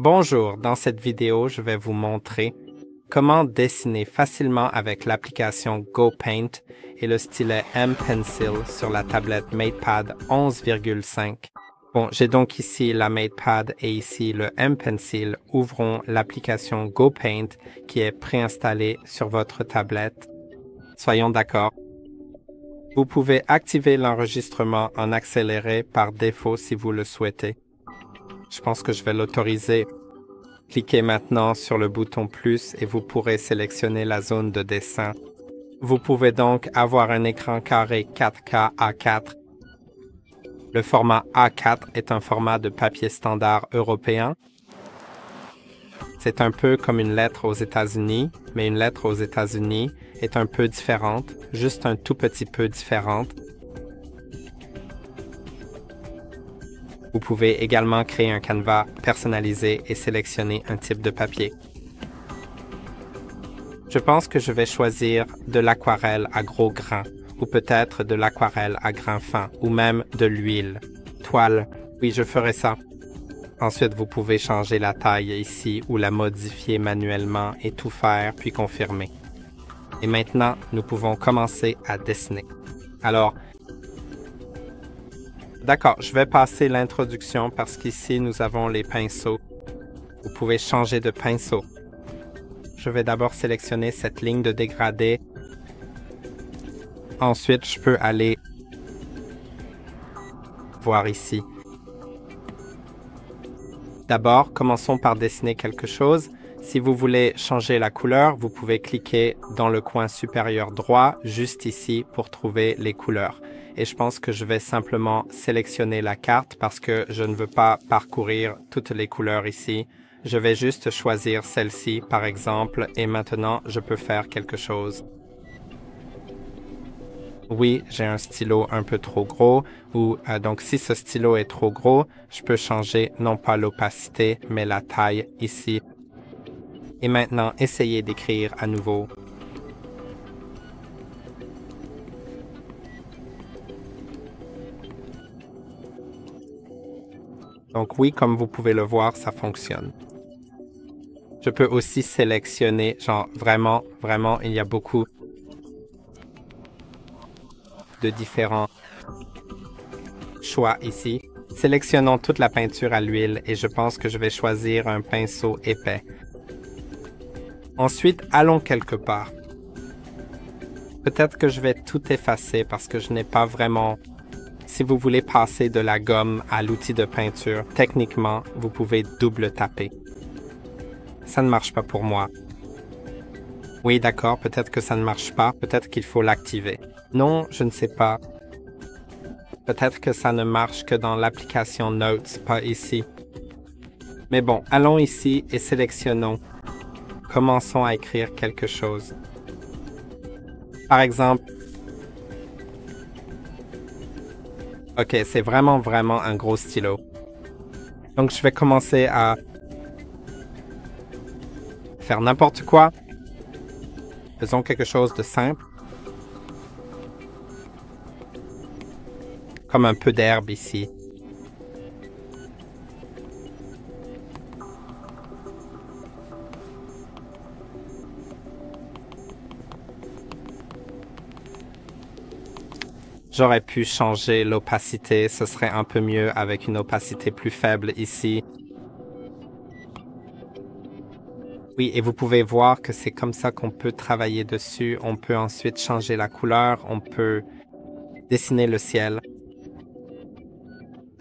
Bonjour, dans cette vidéo, je vais vous montrer comment dessiner facilement avec l'application GoPaint et le stylet M-Pencil sur la tablette MatePad 11,5. Bon, j'ai donc ici la MatePad et ici le M-Pencil. Ouvrons l'application GoPaint qui est préinstallée sur votre tablette. Soyons d'accord. Vous pouvez activer l'enregistrement en accéléré par défaut si vous le souhaitez. Je pense que je vais l'autoriser. Cliquez maintenant sur le bouton plus et vous pourrez sélectionner la zone de dessin. Vous pouvez donc avoir un écran carré 4K A4. Le format A4 est un format de papier standard européen. C'est un peu comme une lettre aux États-Unis, mais une lettre aux États-Unis est un peu différente, juste un tout petit peu différente. Vous pouvez également créer un canevas personnalisé et sélectionner un type de papier. Je pense que je vais choisir de l'aquarelle à gros grains, ou peut-être de l'aquarelle à grains fins, ou même de l'huile. Toile, oui, je ferai ça. Ensuite, vous pouvez changer la taille ici ou la modifier manuellement et tout faire, puis confirmer. Et maintenant, nous pouvons commencer à dessiner. Alors, d'accord, je vais passer l'introduction parce qu'ici, nous avons les pinceaux. Vous pouvez changer de pinceau. Je vais d'abord sélectionner cette ligne de dégradé. Ensuite, je peux aller voir ici. D'abord, commençons par dessiner quelque chose. Si vous voulez changer la couleur, vous pouvez cliquer dans le coin supérieur droit, juste ici, pour trouver les couleurs. Et je pense que je vais simplement sélectionner la carte parce que je ne veux pas parcourir toutes les couleurs ici. Je vais juste choisir celle-ci, par exemple, et maintenant, je peux faire quelque chose. Oui, j'ai un stylo un peu trop gros, donc si ce stylo est trop gros, je peux changer non pas l'opacité, mais la taille ici. Et maintenant, essayez d'écrire à nouveau. Donc oui, comme vous pouvez le voir, ça fonctionne. Je peux aussi sélectionner, genre vraiment, il y a beaucoup de différents choix ici. Sélectionnons toute la peinture à l'huile et je pense que je vais choisir un pinceau épais. Ensuite, allons quelque part. Peut-être que je vais tout effacer parce que je n'ai pas vraiment... Si vous voulez passer de la gomme à l'outil de peinture, techniquement, vous pouvez double taper. Ça ne marche pas pour moi. Oui, d'accord, peut-être que ça ne marche pas, peut-être qu'il faut l'activer. Non, je ne sais pas. Peut-être que ça ne marche que dans l'application Notes, pas ici. Mais bon, allons ici et sélectionnons. Commençons à écrire quelque chose. Par exemple, ok, c'est vraiment un gros stylo. Donc, je vais commencer à faire n'importe quoi. Faisons quelque chose de simple. Comme un peu d'herbe ici. J'aurais pu changer l'opacité, ce serait un peu mieux avec une opacité plus faible ici. Oui, et vous pouvez voir que c'est comme ça qu'on peut travailler dessus. On peut ensuite changer la couleur, on peut dessiner le ciel.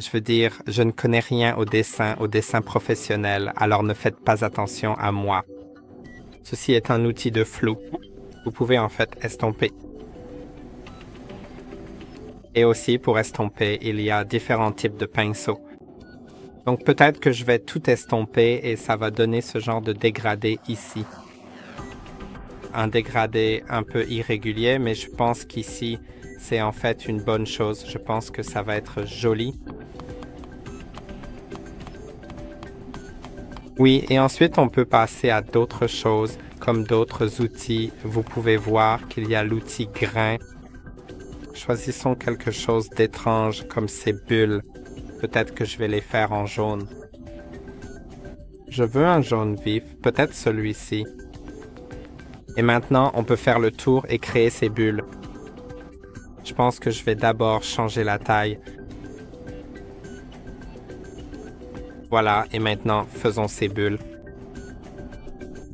Je veux dire, je ne connais rien au dessin professionnel, alors ne faites pas attention à moi. Ceci est un outil de flou. Vous pouvez en fait estomper. Et aussi, pour estomper, il y a différents types de pinceaux. Donc peut-être que je vais tout estomper et ça va donner ce genre de dégradé ici. Un dégradé un peu irrégulier, mais je pense qu'ici, c'est en fait une bonne chose. Je pense que ça va être joli. Oui, et ensuite on peut passer à d'autres choses, comme d'autres outils. Vous pouvez voir qu'il y a l'outil grain. Choisissons quelque chose d'étrange comme ces bulles. Peut-être que je vais les faire en jaune. Je veux un jaune vif, peut-être celui-ci. Et maintenant, on peut faire le tour et créer ces bulles. Je pense que je vais d'abord changer la taille. Voilà, et maintenant, faisons ces bulles.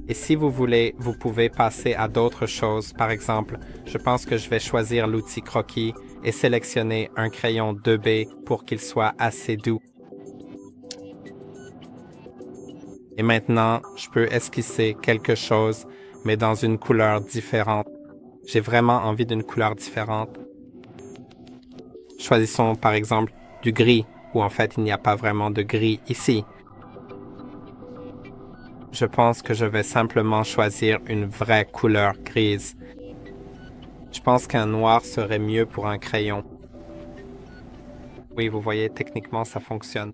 Et si vous voulez, vous pouvez passer à d'autres choses. Par exemple, je pense que je vais choisir l'outil croquis et sélectionner un crayon 2B pour qu'il soit assez doux. Et maintenant, je peux esquisser quelque chose, mais dans une couleur différente. J'ai vraiment envie d'une couleur différente. Choisissons par exemple du gris, où en fait il n'y a pas vraiment de gris ici. Je pense que je vais simplement choisir une vraie couleur grise. Je pense qu'un noir serait mieux pour un crayon. Oui, vous voyez, techniquement ça fonctionne.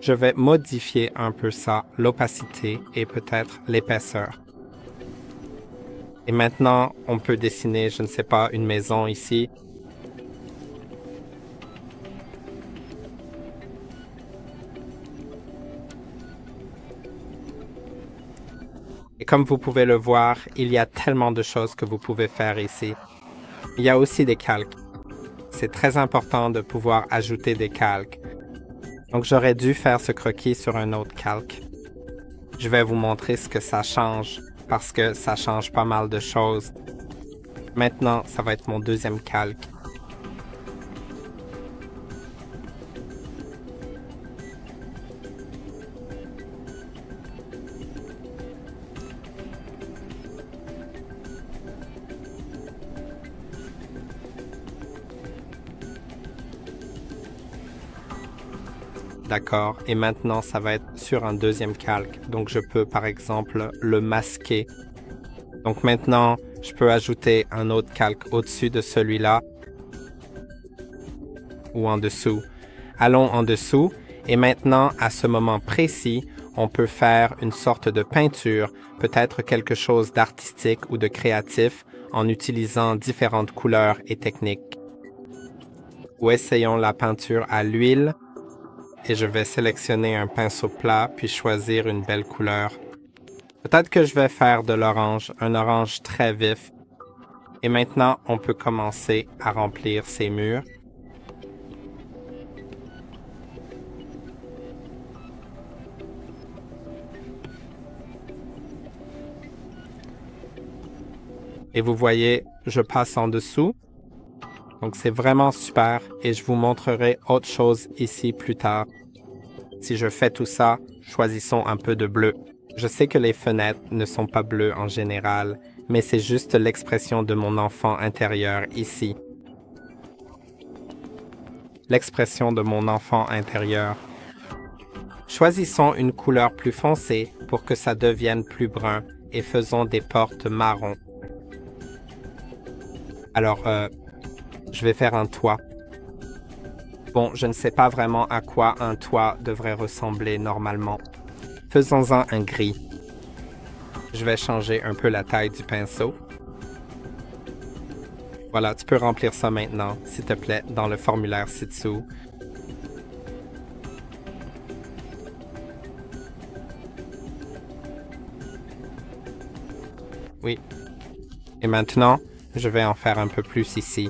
Je vais modifier un peu ça, l'opacité et peut-être l'épaisseur. Et maintenant, on peut dessiner, je ne sais pas, une maison ici. Et comme vous pouvez le voir, il y a tellement de choses que vous pouvez faire ici. Il y a aussi des calques. C'est très important de pouvoir ajouter des calques. Donc j'aurais dû faire ce croquis sur un autre calque. Je vais vous montrer ce que ça change, parce que ça change pas mal de choses. Maintenant, ça va être mon deuxième calque. D'accord, et maintenant ça va être sur un deuxième calque. Donc je peux par exemple le masquer. Donc maintenant, je peux ajouter un autre calque au-dessus de celui-là ou en dessous. Allons en dessous et maintenant, à ce moment précis, on peut faire une sorte de peinture, peut-être quelque chose d'artistique ou de créatif en utilisant différentes couleurs et techniques. Ou essayons la peinture à l'huile. Et je vais sélectionner un pinceau plat puis choisir une belle couleur. Peut-être que je vais faire de l'orange, un orange très vif. Et maintenant, on peut commencer à remplir ces murs. Et vous voyez, je passe en dessous. Donc c'est vraiment super et je vous montrerai autre chose ici plus tard. Si je fais tout ça, choisissons un peu de bleu. Je sais que les fenêtres ne sont pas bleues en général, mais c'est juste l'expression de mon enfant intérieur ici. L'expression de mon enfant intérieur. Choisissons une couleur plus foncée pour que ça devienne plus brun et faisons des portes marron. Alors, je vais faire un toit. Bon, je ne sais pas vraiment à quoi un toit devrait ressembler normalement. Faisons-en un gris. Je vais changer un peu la taille du pinceau. Voilà, tu peux remplir ça maintenant, s'il te plaît, dans le formulaire ci-dessous. Oui. Et maintenant, je vais en faire un peu plus ici.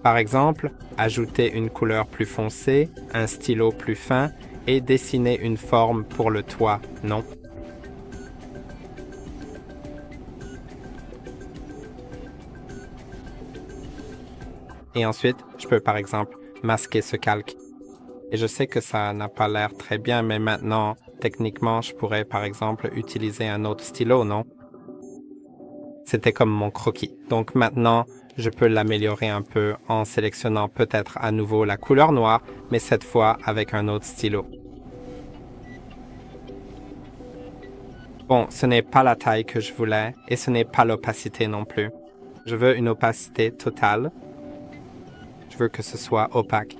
Par exemple, ajouter une couleur plus foncée, un stylo plus fin et dessiner une forme pour le toit, non? Et ensuite, je peux par exemple masquer ce calque. Et je sais que ça n'a pas l'air très bien, mais maintenant, techniquement, je pourrais par exemple utiliser un autre stylo, non? C'était comme mon croquis. Donc maintenant, je peux l'améliorer un peu en sélectionnant peut-être à nouveau la couleur noire, mais cette fois avec un autre stylo. Bon, ce n'est pas la taille que je voulais et ce n'est pas l'opacité non plus. Je veux une opacité totale. Je veux que ce soit opaque.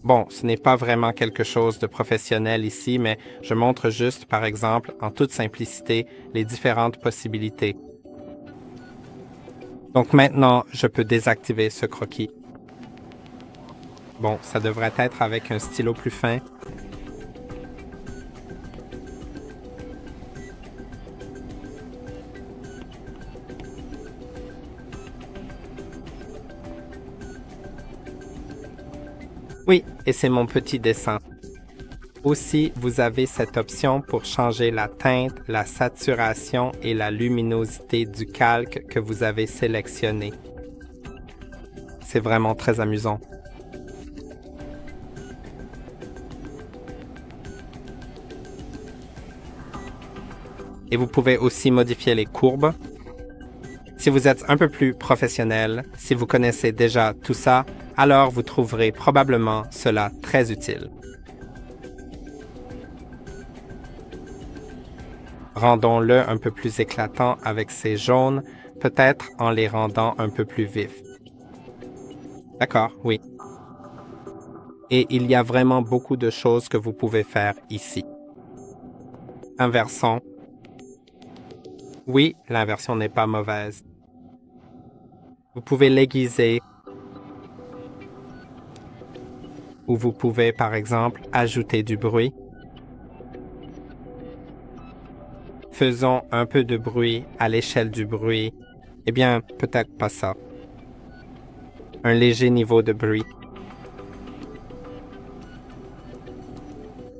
Bon, ce n'est pas vraiment quelque chose de professionnel ici, mais je montre juste, par exemple, en toute simplicité, les différentes possibilités. Donc maintenant, je peux désactiver ce croquis. Bon, ça devrait être avec un stylo plus fin. Oui, et c'est mon petit dessin. Aussi, vous avez cette option pour changer la teinte, la saturation et la luminosité du calque que vous avez sélectionné. C'est vraiment très amusant. Et vous pouvez aussi modifier les courbes. Si vous êtes un peu plus professionnel, si vous connaissez déjà tout ça, alors vous trouverez probablement cela très utile. Rendons-le un peu plus éclatant avec ces jaunes, peut-être en les rendant un peu plus vifs. D'accord, oui. Et il y a vraiment beaucoup de choses que vous pouvez faire ici. Inversons. Oui, l'inversion n'est pas mauvaise. Vous pouvez l'aiguiser. Ou vous pouvez, par exemple, ajouter du bruit. Faisons un peu de bruit à l'échelle du bruit. Eh bien, peut-être pas ça. Un léger niveau de bruit.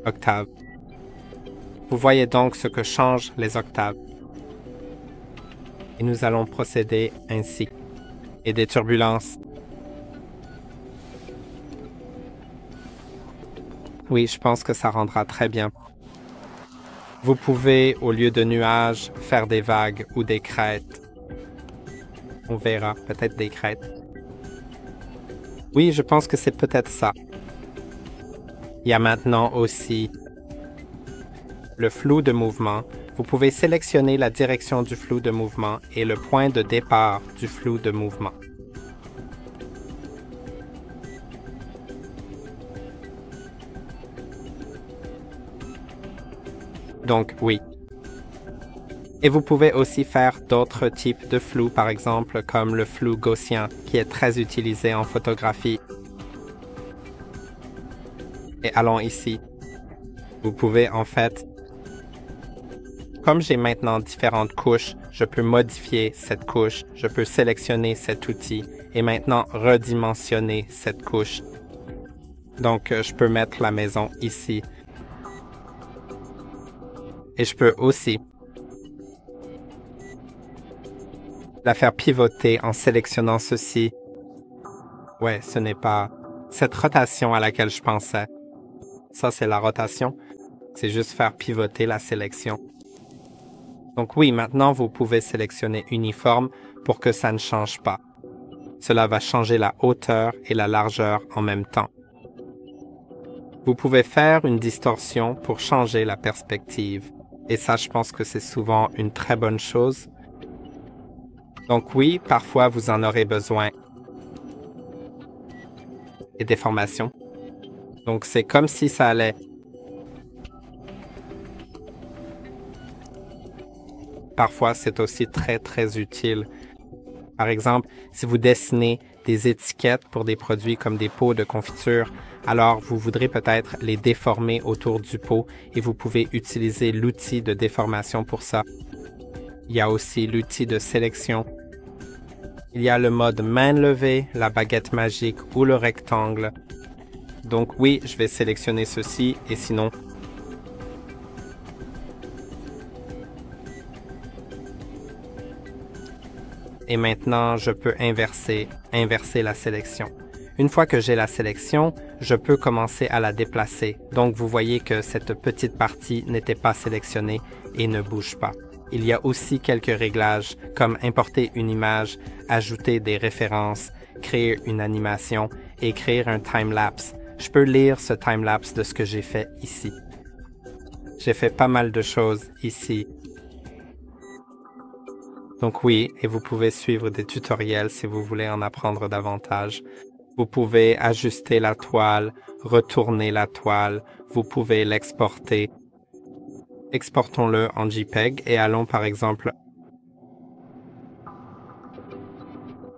Octave. Vous voyez donc ce que changent les octaves. Et nous allons procéder ainsi. Et des turbulences. Oui, je pense que ça rendra très bien. Vous pouvez, au lieu de nuages, faire des vagues ou des crêtes. On verra, peut-être des crêtes. Oui, je pense que c'est peut-être ça. Il y a maintenant aussi le flou de mouvement. Vous pouvez sélectionner la direction du flou de mouvement et le point de départ du flou de mouvement. Donc, oui. Et vous pouvez aussi faire d'autres types de flou, par exemple, comme le flou gaussien, qui est très utilisé en photographie. Et allons ici. Vous pouvez en fait, comme j'ai maintenant différentes couches, je peux modifier cette couche, je peux sélectionner cet outil et maintenant redimensionner cette couche. Donc, je peux mettre la maison ici. Et je peux aussi la faire pivoter en sélectionnant ceci. Ouais, ce n'est pas cette rotation à laquelle je pensais. Ça, c'est la rotation. C'est juste faire pivoter la sélection. Donc oui, maintenant, vous pouvez sélectionner uniforme pour que ça ne change pas. Cela va changer la hauteur et la largeur en même temps. Vous pouvez faire une distorsion pour changer la perspective. Et ça, je pense que c'est souvent une très bonne chose. Donc oui, parfois, vous en aurez besoin. Et des formations. Donc c'est comme si ça allait. Parfois, c'est aussi très, très utile. Par exemple, si vous dessinez des étiquettes pour des produits comme des pots de confiture, alors vous voudrez peut-être les déformer autour du pot et vous pouvez utiliser l'outil de déformation pour ça. Il y a aussi l'outil de sélection. Il y a le mode main levée, la baguette magique ou le rectangle. Donc oui, je vais sélectionner ceci et sinon... Et maintenant, je peux inverser la sélection. Une fois que j'ai la sélection, je peux commencer à la déplacer. Donc, vous voyez que cette petite partie n'était pas sélectionnée et ne bouge pas. Il y a aussi quelques réglages comme importer une image, ajouter des références, créer une animation et créer un time-lapse. Je peux lire ce time-lapse de ce que j'ai fait ici. J'ai fait pas mal de choses ici. Donc oui, et vous pouvez suivre des tutoriels si vous voulez en apprendre davantage. Vous pouvez ajuster la toile, retourner la toile, vous pouvez l'exporter. Exportons-le en JPEG et allons par exemple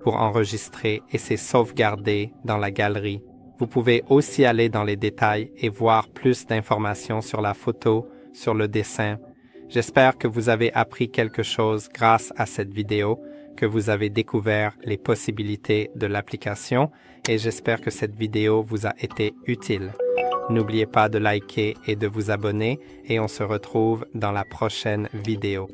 pour enregistrer et c'est sauvegardé dans la galerie. Vous pouvez aussi aller dans les détails et voir plus d'informations sur la photo, sur le dessin. J'espère que vous avez appris quelque chose grâce à cette vidéo, que vous avez découvert les possibilités de l'application et j'espère que cette vidéo vous a été utile. N'oubliez pas de liker et de vous abonner et on se retrouve dans la prochaine vidéo.